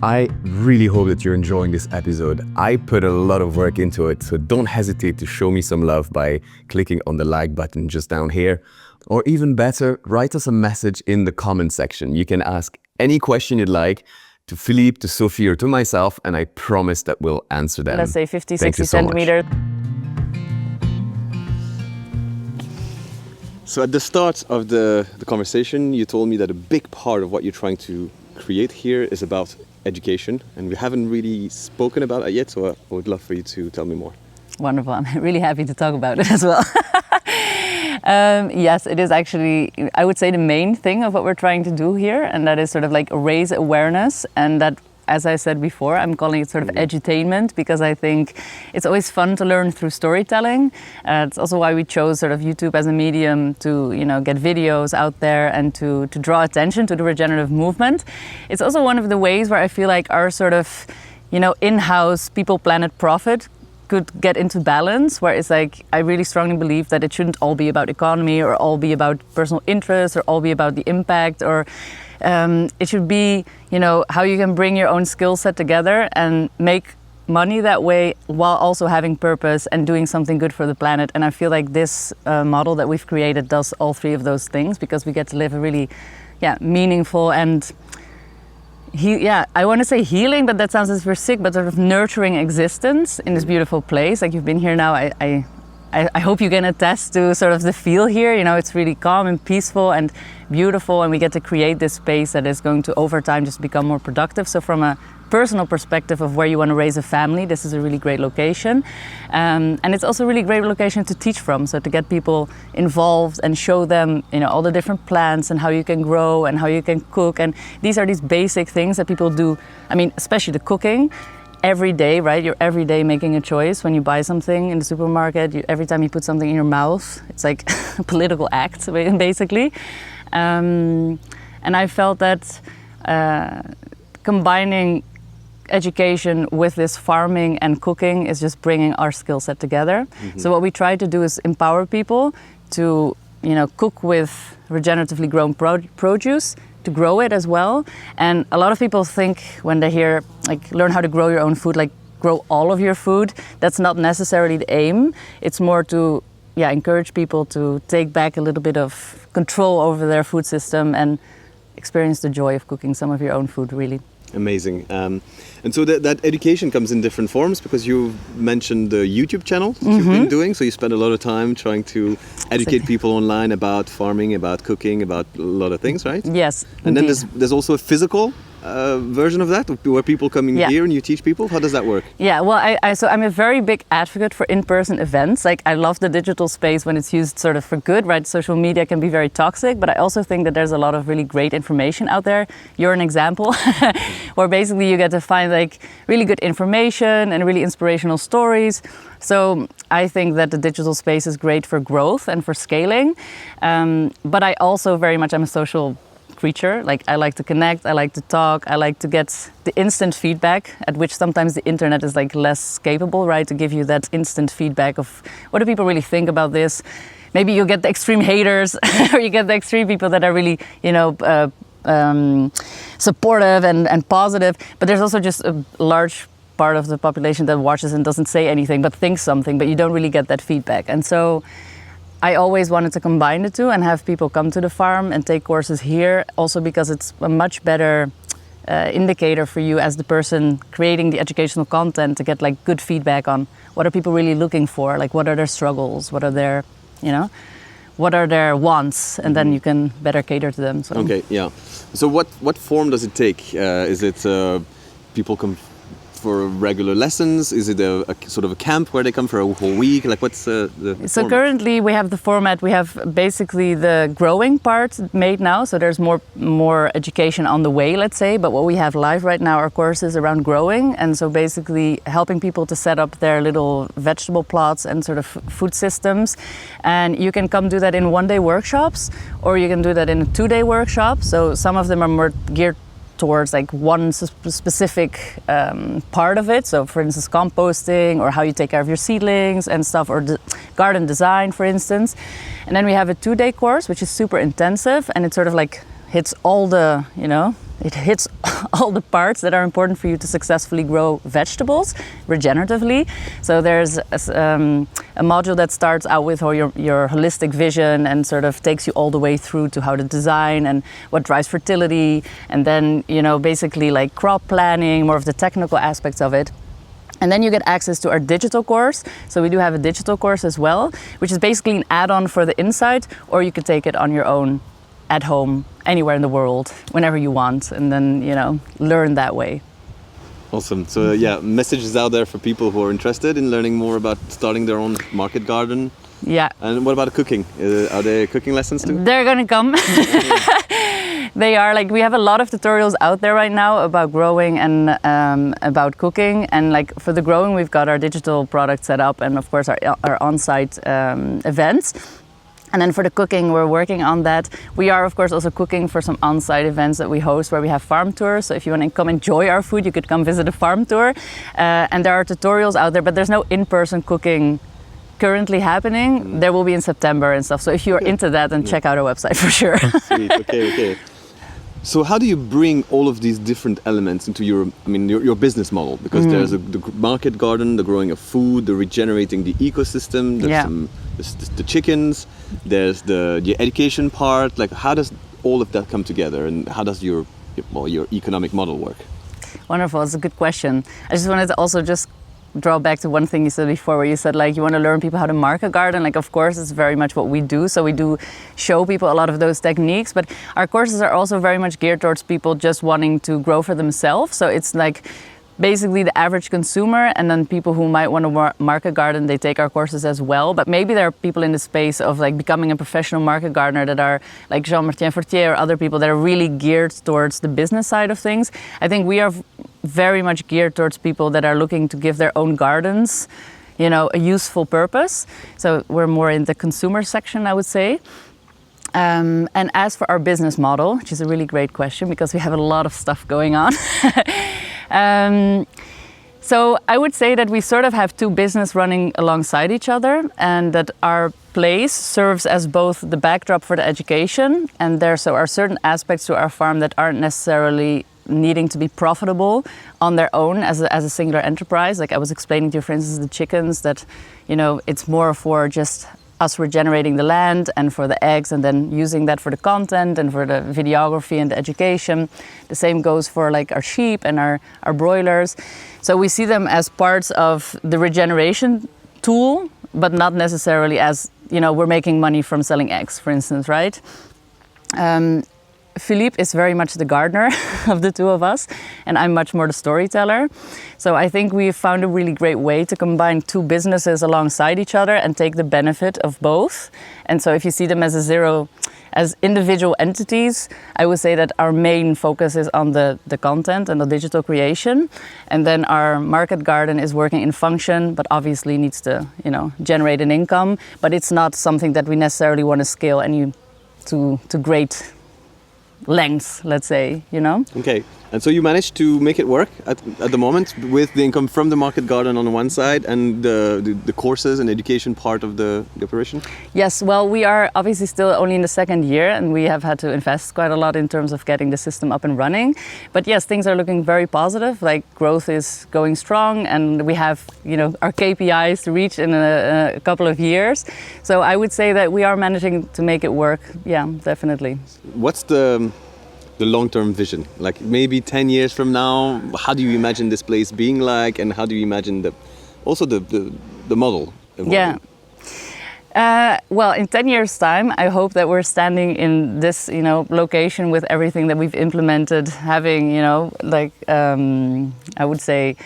I really hope that you're enjoying this episode. I put a lot of work into it, so don't hesitate to show me some love by clicking on the like button just down here. Or even better, write us a message in the comment section. You can ask any question you'd like to Philippe, to Sophie, or to myself, and I promise that we'll answer them. Let's say 50, Thank 60 you so centimeters. So at the start of the conversation, you told me that a big part of what you're trying to create here is about education, and we haven't really spoken about it yet, so I would love for you to tell me more. Wonderful. I'm really happy to talk about it as well. Yes, it is actually, I would say, the main thing of what we're trying to do here, and that is sort of like raise awareness, and that, as I said before, I'm calling it sort of edutainment, because I think it's always fun to learn through storytelling. It's also why we chose sort of YouTube as a medium to, you know, get videos out there and to draw attention to the regenerative movement. It's also one of the ways where I feel like our sort of, you know, in-house people, planet, profit could get into balance, where it's like, I really strongly believe that it shouldn't all be about economy or all be about personal interest or all be about the impact, or it should be, you know, how you can bring your own skill set together and make money that way while also having purpose and doing something good for the planet. And I feel like this model that we've created does all three of those things, because we get to live a really meaningful and I want to say healing, but that sounds as if we're sick, but sort of nurturing existence in this beautiful place. Like, you've been here now, I hope you can attest to sort of the feel here. You know, it's really calm and peaceful and beautiful, and we get to create this space that is going to over time just become more productive. So from a personal perspective of where you want to raise a family, this is a really great location. And it's also a really great location to teach from, so to get people involved and show them, you know, all the different plants and how you can grow and how you can cook. And these are these basic things that people do, I mean, especially the cooking, every day, right? You're every day making a choice when you buy something in the supermarket. Every time you put something in your mouth, it's like a political act, basically. And I felt that combining education with this farming and cooking is just bringing our skill set together. So what we try to do is empower people to, cook with regeneratively grown produce, to grow it as well. And a lot of people think when they hear, like, learn how to grow your own food, like grow all of your food. That's not necessarily the aim. It's more to, encourage people to take back a little bit of control over their food system and experience the joy of cooking some of your own food, really. Amazing. And so that education comes in different forms, because you mentioned the YouTube channel that you've been doing. So you spend a lot of time trying to educate people online about farming, about cooking, about a lot of things, right? Yes. And then there's also a physical version of that, where people come in here and you teach people. How does that work? Yeah, well, so I'm a very big advocate for in-person events. Like, I love the digital space when it's used sort of for good, right? Social media can be very toxic, but I also think that there's a lot of really great information out there. You're an example where basically you get to find like really good information and really inspirational stories. So I think that the digital space is great for growth and for scaling. But I also I'm a social creature. Like, I like to connect, I like to talk, I like to get the instant feedback, at which sometimes the internet is like less capable, right? To give you that instant feedback of what do people really think about this. Maybe you get the extreme haters or you get the extreme people that are really, supportive and positive. But there's also just a large part of the population that watches and doesn't say anything but thinks something, but you don't really get that feedback. And so I always wanted to combine the two and have people come to the farm and take courses here, also because it's a much better indicator for you as the person creating the educational content to get like good feedback on what are people really looking for, like what are their struggles, what are their, what are their wants, and then you can better cater to them. So. Okay, yeah. So what form does it take? Is it people come for regular lessons? Is it a sort of a camp where they come for a whole week? Like, what's the So format? currently we have the format, we have basically the growing part made now, so there's more education on the way, let's say, but what we have live right now are courses around growing, and so basically helping people to set up their little vegetable plots and sort of food systems. And you can come do that in one-day workshops, or you can do that in a two-day workshop. So some of them are more geared towards like one specific part of it. So for instance, composting, or how you take care of your seedlings and stuff, or garden design, for instance. And then we have a 2-day course, which is super intensive, and it sort of like hits all the, it hits all the parts that are important for you to successfully grow vegetables regeneratively. So there's a module that starts out with your holistic vision and sort of takes you all the way through to how to design and what drives fertility, and then basically like crop planning, more of the technical aspects of it. And then you get access to our digital course. So we do have a digital course as well, which is basically an add-on for the inside, or you could take it on your own at home, anywhere in the world, whenever you want, and then, learn that way. Awesome. So messages out there for people who are interested in learning more about starting their own market garden. Yeah. And what about cooking? Are there cooking lessons too? They're gonna come. They are, like, we have a lot of tutorials out there right now about growing and about cooking. And like for the growing, we've got our digital product set up, and of course our on-site events. And then for the cooking, we're working on that. We are, of course, also cooking for some on-site events that we host where we have farm tours. So if you want to come enjoy our food, you could come visit a farm tour. And there are tutorials out there, but there's no in-person cooking currently happening. There will be in September and stuff. So if you're into that, then check out our website for sure. Sweet. Okay. So how do you bring all of these different elements into your business model? Because there's the market garden, the growing of food, the regenerating the ecosystem, there's the chickens, there's the education part. Like, how does all of that come together, and how does your economic model work? Wonderful, it's a good question. I just wanted to also just draw back to one thing you said before, where you said like you want to learn people how to market garden. Like, of course, it's very much what we do. So we do show people a lot of those techniques, but our courses are also very much geared towards people just wanting to grow for themselves. So it's like basically the average consumer, and then people who might want to market garden, they take our courses as well. But maybe there are people in the space of like becoming a professional market gardener that are like Jean-Martin Fortier or other people that are really geared towards the business side of things. I think we are very much geared towards people that are looking to give their own gardens, you know, a useful purpose. So we're more in the consumer section, I would say. And as for our business model, which is a really great question because we have a lot of stuff going on. So I would say that we sort of have two businesses running alongside each other, and that our place serves as both the backdrop for the education, and there are certain aspects to our farm that aren't necessarily needing to be profitable on their own as a singular enterprise. Like I was explaining to you, for instance, the chickens, that, you know, it's more for just us regenerating the land and for the eggs, and then using that for the content and for the videography and the education. The same goes for like our sheep and our broilers. So we see them as parts of the regeneration tool, but not necessarily as, you know, we're making money from selling eggs, for instance, right? Philippe is very much the gardener of the two of us, and I'm much more the storyteller. So I think we found a really great way to combine two businesses alongside each other and take the benefit of both. And so if you see them as individual entities, I would say that our main focus is on the content and the digital creation. And then our market garden is working in function, but obviously needs to, you know, generate an income. But it's not something that we necessarily want to scale to great lengths, let's say, you know. Okay, and so you managed to make it work at the moment with the income from the market garden on one side and the courses and education part of the operation? Yes, well, we are obviously still only in the second year, and we have had to invest quite a lot in terms of getting the system up and running. But yes, things are looking very positive. Like growth is going strong, and we have, you know, our KPIs to reach in a couple of years. So I would say that we are managing to make it work. Yeah, definitely. What's the long-term vision? Like maybe 10 years from now, how do you imagine this place being like, and how do you imagine the model evolving? Yeah. Well, in 10 years' time, I hope that we're standing in this, you know, location with everything that we've implemented, having, you know, like, I would say,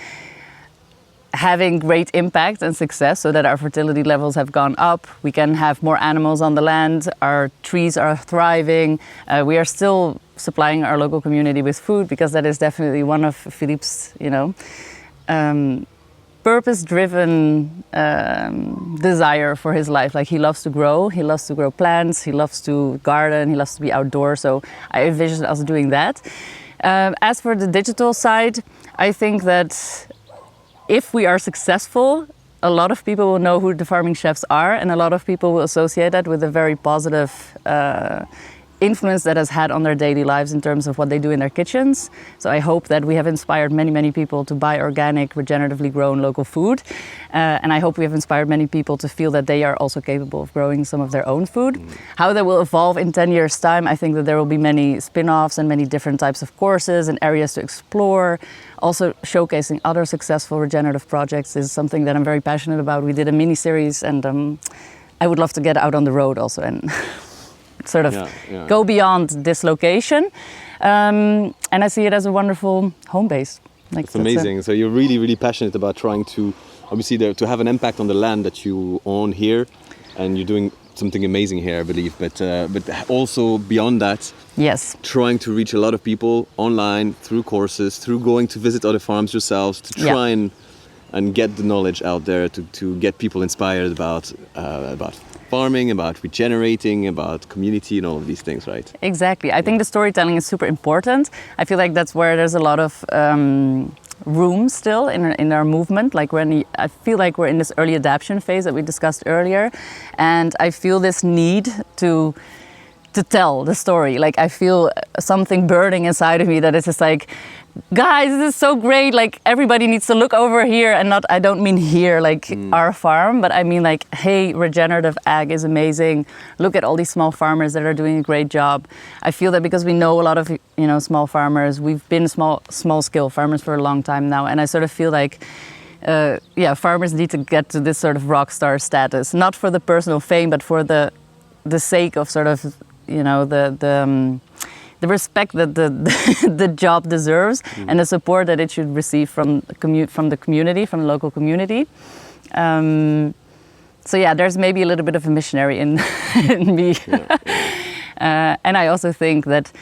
having great impact and success, so that our fertility levels have gone up. We can have more animals on the land. Our trees are thriving. We are still supplying our local community with food, because that is definitely one of Philippe's, you know, purpose-driven desire for his life. Like he loves to grow plants, he loves to garden, he loves to be outdoors. So I envision us doing that. As for the digital side, I think that if we are successful, a lot of people will know who the farming chefs are, and a lot of people will associate that with a very positive influence that has had on their daily lives in terms of what they do in their kitchens. So I hope that we have inspired many, many people to buy organic, regeneratively grown local food. And I hope we have inspired many people to feel that they are also capable of growing some of their own food. How that will evolve in 10 years' time, I think that there will be many spin-offs and many different types of courses and areas to explore. Also showcasing other successful regenerative projects is something that I'm very passionate about. We did a mini-series, and I would love to get out on the road also and sort of go beyond this location. And I see it as a wonderful home base. Like, it's amazing. So you're really, really passionate about trying to, obviously, to have an impact on the land that you own here, and you're doing something amazing here, I believe. But also beyond that, yes, trying to reach a lot of people online through courses, through going to visit other farms yourselves, to try and get the knowledge out there, to get people inspired about farming, about regenerating, about community, and all of these things, right? Exactly. I think the storytelling is super important. I feel like that's where there's a lot of room still in our movement. Like I feel like we're in this early adaptation phase that we discussed earlier, and I feel this need to tell the story. Like I feel something burning inside of me that is just like, guys, this is so great. Like everybody needs to look over here, and I don't mean here like our farm, but I mean like, hey, regenerative ag is amazing. Look at all these small farmers that are doing a great job. I feel that because we know a lot of, you know, small farmers, we've been small scale farmers for a long time now, and I sort of feel like farmers need to get to this sort of rock star status, not for the personal fame, but for the sake of sort of, you know, the respect that the job deserves, and the support that it should receive from the community, from the local community. So yeah, there's maybe a little bit of a missionary in me. And I also think that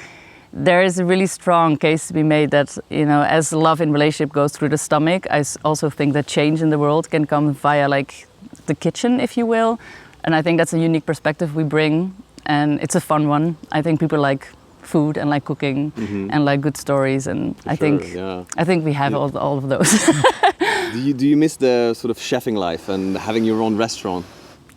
there is a really strong case to be made that, you know, as love in relationship goes through the stomach, I also think that change in the world can come via like the kitchen, if you will. And I think that's a unique perspective we bring, and it's a fun one. I think people like food and like cooking and like good stories, and I think we have all of those. Do you miss the sort of chefing life and having your own restaurant?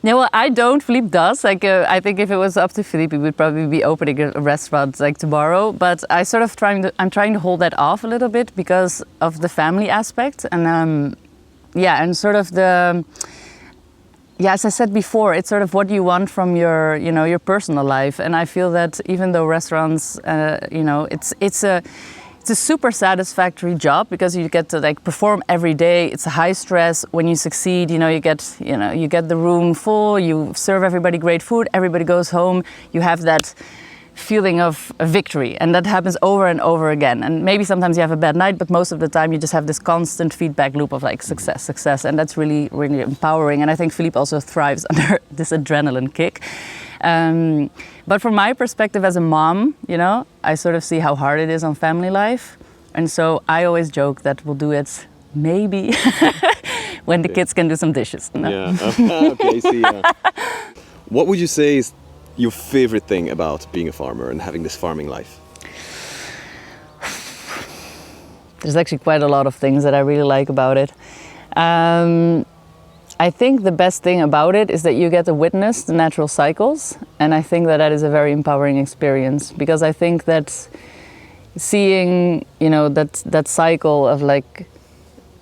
Yeah, well, I don't. Philippe does. Like, I think if it was up to Philippe, we would probably be opening a restaurant like tomorrow. But I'm trying to hold that off a little bit because of the family aspect, and and sort of the. Yeah, as I said before, it's sort of what you want from your, you know, your personal life. And I feel that even though restaurants, you know, it's a super satisfactory job because you get to like perform every day. It's a high stress. When you succeed, you get the room full. You serve everybody great food. Everybody goes home. You have that feeling of a victory, and that happens over and over again. And maybe sometimes you have a bad night, but most of the time you just have this constant feedback loop of like success, and that's really, really empowering. And I think Philippe also thrives under this adrenaline kick. But from my perspective as a mom, you know, I sort of see how hard it is on family life, and so I always joke that we'll do it maybe when the kids can do some dishes. You know? Yeah. Okay. See. What would you say is your favorite thing about being a farmer and having this farming life? There's actually quite a lot of things that I really like about it. I think the best thing about it is that you get to witness the natural cycles, and I think that is a very empowering experience, because I think that seeing, you know, that cycle of like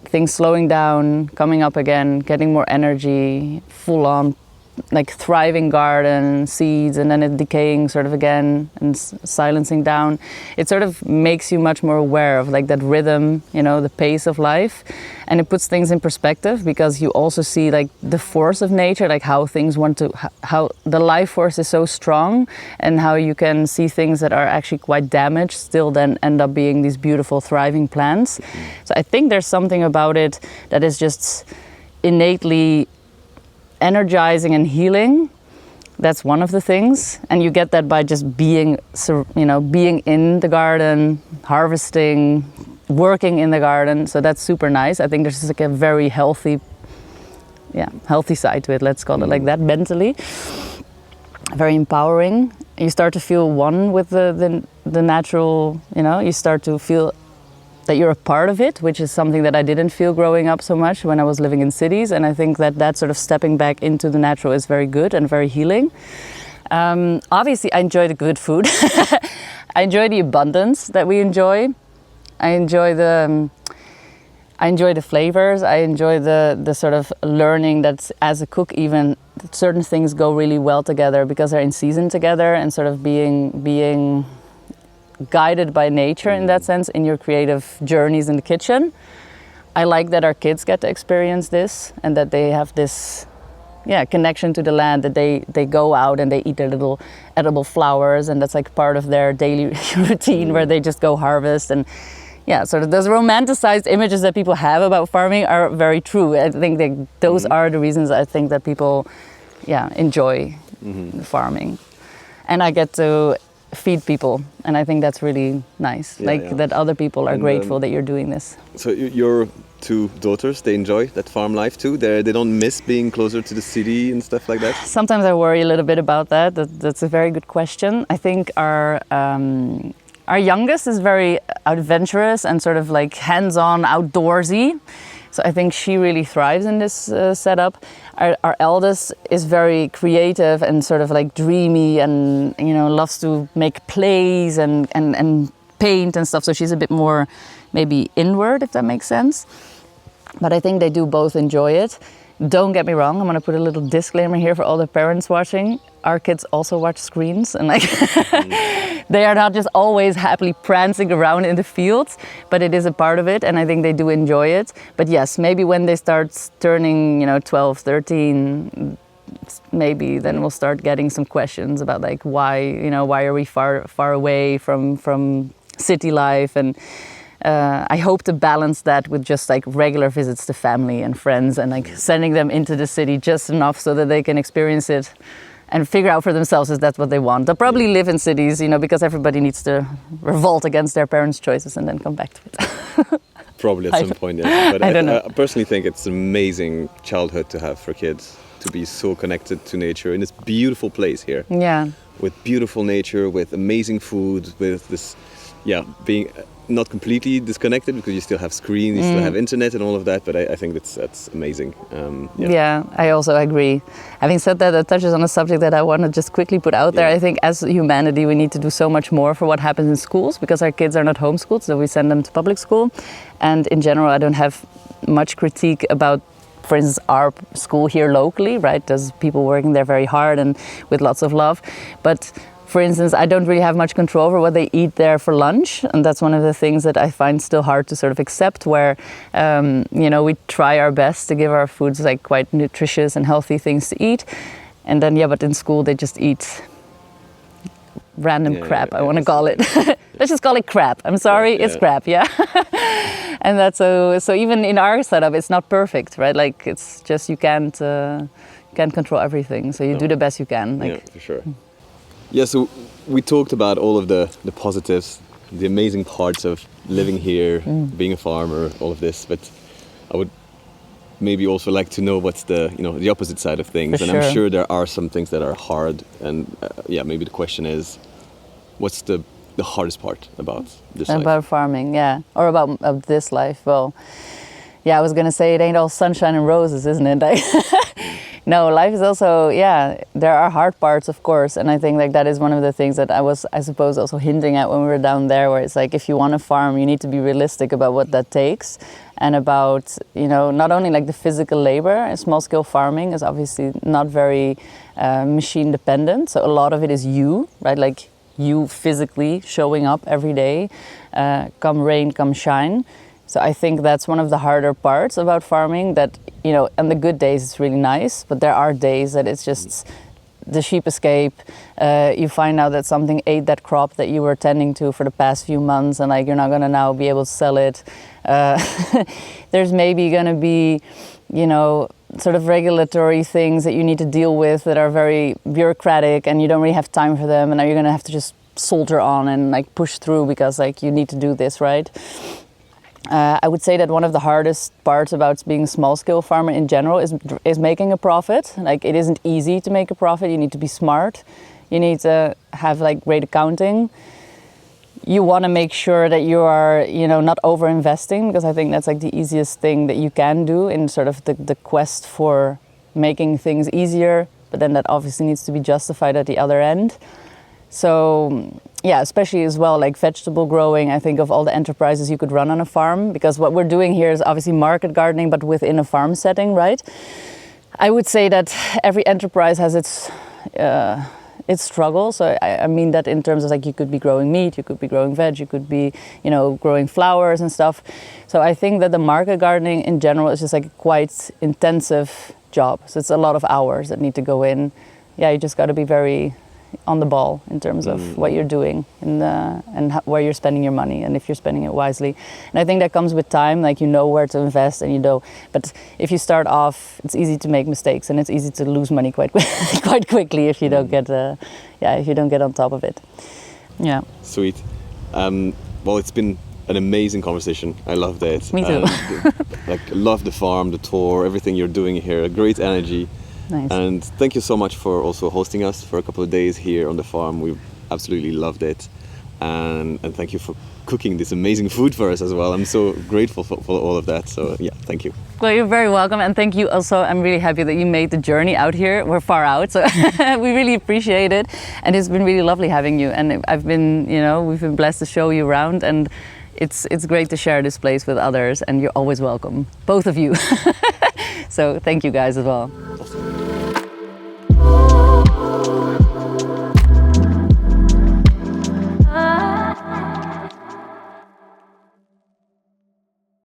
things slowing down, coming up again, getting more energy, full on like thriving garden, seeds, and then it decaying sort of again and silencing down. It sort of makes you much more aware of like that rhythm, you know, the pace of life, and it puts things in perspective, because you also see like the force of nature, like how things how the life force is so strong, and how you can see things that are actually quite damaged still then end up being these beautiful thriving plants. So I think there's something about it that is just innately energizing and healing. That's one of the things, and you get that by just being in the garden, harvesting, working in the garden. So that's super nice. I think there's like a very healthy side to it. Let's call it like that. Mentally, very empowering. You start to feel one with the natural. You know, you start to feel that you're a part of it, which is something that I didn't feel growing up so much when I was living in cities. And I think that sort of stepping back into the natural is very good and very healing. Obviously, I enjoy the good food. I enjoy the abundance that we enjoy. I enjoy the flavors. I enjoy the sort of learning that as a cook, even certain things go really well together because they're in season together, and sort of being guided by nature in that sense in your creative journeys in the kitchen. I like that our kids get to experience this, and that they have this connection to the land, that they go out and they eat their little edible flowers, and that's like part of their daily routine where they just go harvest. And sort of those romanticized images that people have about farming are very true. I think that those are the reasons I think that people enjoy farming. And I get to feed people, and I think that's really nice. That other people are grateful that you're doing this. So your two daughters, they enjoy that farm life too? They don't miss being closer to the city and stuff like that? Sometimes I worry a little bit about that. That's a very good question. I think our youngest is very adventurous and sort of like hands-on, outdoorsy. So I think she really thrives in this setup. Our eldest is very creative and sort of like dreamy, and loves to make plays and paint and stuff. So she's a bit more maybe inward, if that makes sense. But I think they do both enjoy it. Don't get me wrong, I'm going to put a little disclaimer here for all the parents watching. Our kids also watch screens, and they are not just always happily prancing around in the fields, but it is a part of it, and I think they do enjoy it. But yes, maybe when they start turning 12, 13, maybe then we'll start getting some questions about like why are we far away from city life, and I hope to balance that with just like regular visits to family and friends, and like sending them into the city just enough so that they can experience it and figure out for themselves if that's what they want. They'll probably live in cities, because everybody needs to revolt against their parents' choices and then come back to it. Probably at some point, yeah. But I don't know. I personally think it's an amazing childhood to have for kids, to be so connected to nature in this beautiful place here. Yeah. With beautiful nature, with amazing food, with this, being not completely disconnected because you still have screens, you still have internet and all of that, but I think that's amazing. Yeah, I also agree. Having said that, that touches on a subject that I want to just quickly put out there. Yeah. I think as humanity, we need to do so much more for what happens in schools, because our kids are not homeschooled, so we send them to public school. And in general, I don't have much critique about, for instance, our school here locally, right? There's people working there very hard and with lots of love. But for instance, I don't really have much control over what they eat there for lunch. And that's one of the things that I find still hard to sort of accept, where, we try our best to give our foods like quite nutritious and healthy things to eat. And then, but in school they just eat random crap, I want to call it. Let's just call it crap. I'm sorry, it's crap, And that's so even in our setup, it's not perfect, right? Like it's just, you can't control everything. So you do the best you can. Like, for sure. Yeah, so we talked about all of the positives, the amazing parts of living here, being a farmer, all of this, but I would maybe also like to know what's the the opposite side of things. For and sure. I'm sure there are some things that are hard, and maybe the question is, what's the hardest part about this life? About farming, or about this life. Well, I was gonna say it ain't all sunshine and roses, isn't it? No, life is also, there are hard parts, of course, and I think like that is one of the things that I suppose, also hinting at when we were down there, where it's like, if you want to farm, you need to be realistic about what that takes, and about, not only like the physical labor. Small-scale farming is obviously not very machine dependent, so a lot of it is you, right? Like you physically showing up every day, come rain, come shine. So I think that's one of the harder parts about farming, that, on the good days it's really nice, but there are days that it's just the sheep escape. You find out that something ate that crop that you were tending to for the past few months, and like you're not gonna now be able to sell it. There's maybe gonna be, sort of regulatory things that you need to deal with that are very bureaucratic, and you don't really have time for them, and now you're gonna have to just soldier on and like push through because like you need to do this, right? I would say that one of the hardest parts about being a small-scale farmer in general is making a profit. Like, it isn't easy to make a profit. You need to be smart. You need to have like great accounting. You want to make sure that you are, not over-investing, because I think that's like the easiest thing that you can do in sort of the quest for making things easier. But then that obviously needs to be justified at the other end. So, especially as well, like vegetable growing, I think of all the enterprises you could run on a farm, because what we're doing here is obviously market gardening, but within a farm setting, right? I would say that every enterprise has its struggle. So I mean that in terms of like, you could be growing meat, you could be growing veg, you could be, growing flowers and stuff. So I think that the market gardening in general is just like a quite intensive job. So it's a lot of hours that need to go in. You just got to be very on the ball in terms of what you're doing and where you're spending your money, and if you're spending it wisely. And I think that comes with time, like where to invest, and but if you start off, it's easy to make mistakes, and it's easy to lose money quite quickly if you don't get if you don't get on top of it. Sweet. Well, it's been an amazing conversation. I loved it. Me too. Love the farm, the tour, everything you're doing here. Great energy. Nice. And thank you so much for also hosting us for a couple of days here on the farm. We absolutely loved it. And thank you for cooking this amazing food for us as well. I'm so grateful for all of that. So thank you. Well, you're very welcome. And thank you also. I'm really happy that you made the journey out here. We're far out, so we really appreciate it. And it's been really lovely having you. And I've been, we've been blessed to show you around. And it's great to share this place with others. And you're always welcome, both of you. So thank you guys as well.